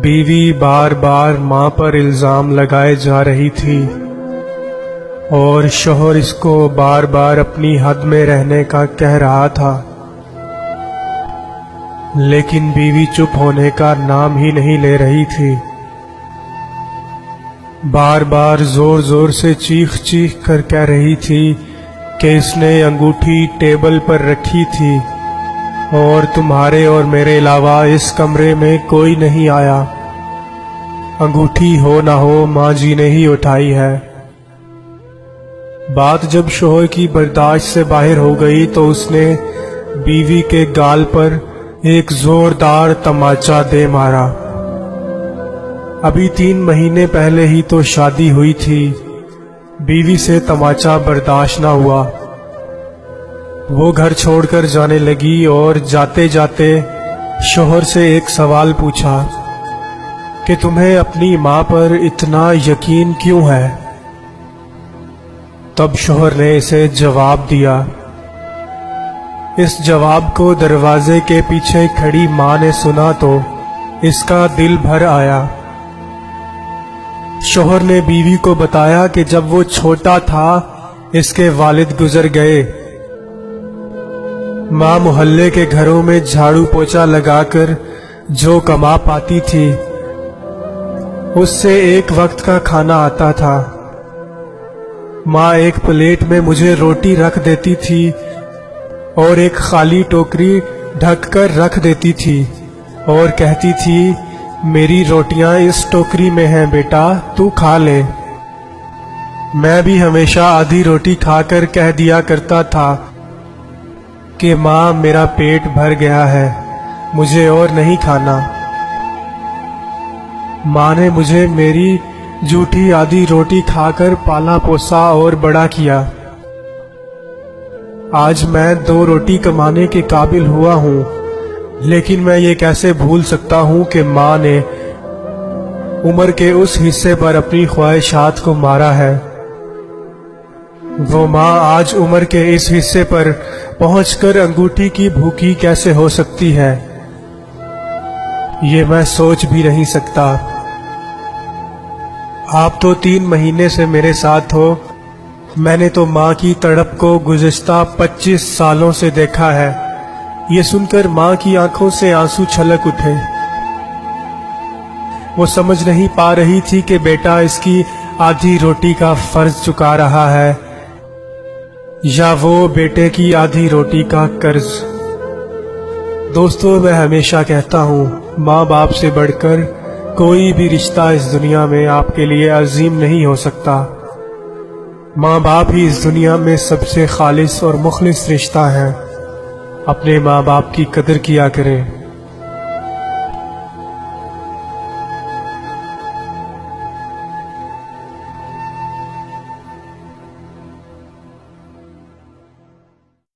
बीवी बार बार माँ पर इल्ज़ाम लगाए जा रही थी और शौहर इसको बार बार अपनी हद में रहने का कह रहा था, लेकिन बीवी चुप होने का नाम ही नहीं ले रही थी। बार बार जोर जोर से चीख चीख कर कह रही थी कि इसने अंगूठी टेबल पर रखी थी और तुम्हारे और मेरे अलावा इस कमरे में कोई नहीं आया। अंगूठी हो ना हो माँ जी ने ही उठाई है। बात जब शौहर की बर्दाश्त से बाहर हो गई तो उसने बीवी के गाल पर एक जोरदार तमाचा दे मारा। अभी 3 महीने पहले ही तो शादी हुई थी, बीवी से तमाचा बर्दाश्त ना हुआ। वो घर छोड़कर जाने लगी और जाते जाते शौहर से एक सवाल पूछा कि तुम्हें अपनी माँ पर इतना यकीन क्यों है। तब शौहर ने इसे जवाब दिया। इस जवाब को दरवाजे के पीछे खड़ी माँ ने सुना तो इसका दिल भर आया। शौहर ने बीवी को बताया कि जब वो छोटा था इसके वालिद गुजर गए। माँ मोहल्ले के घरों में झाड़ू पोछा लगाकर जो कमा पाती थी उससे एक वक्त का खाना आता था। माँ एक प्लेट में मुझे रोटी रख देती थी और एक खाली टोकरी ढक कर रख देती थी और कहती थी मेरी रोटियां इस टोकरी में हैं बेटा, तू खा ले। मैं भी हमेशा आधी रोटी खाकर कह दिया करता था कि माँ मेरा पेट भर गया है, मुझे और नहीं खाना। माँ ने मुझे मेरी जूठी आधी रोटी खाकर पाला पोसा और बड़ा किया। आज मैं 2 रोटी कमाने के काबिल हुआ हूँ, लेकिन मैं ये कैसे भूल सकता हूँ कि माँ ने उम्र के उस हिस्से पर अपनी ख्वाहिशात को मारा है। वो माँ आज उम्र के इस हिस्से पर पहुंचकर अंगूठी की भूखी कैसे हो सकती है, ये मैं सोच भी नहीं सकता। आप तो 3 महीने से मेरे साथ हो, मैंने तो माँ की तड़प को गुज़िश्ता 25 सालों से देखा है। ये सुनकर माँ की आंखों से आंसू छलक उठे। वो समझ नहीं पा रही थी कि बेटा इसकी आधी रोटी का फर्ज चुका रहा है या वो बेटे की आधी रोटी का कर्ज। दोस्तों, मैं हमेशा कहता हूँ माँ बाप से बढ़कर कोई भी रिश्ता इस दुनिया में आपके लिए अजीम नहीं हो सकता। माँ बाप ही इस दुनिया में सबसे खालिस और मुखलिस रिश्ता है। अपने माँ बाप की कदर किया करें।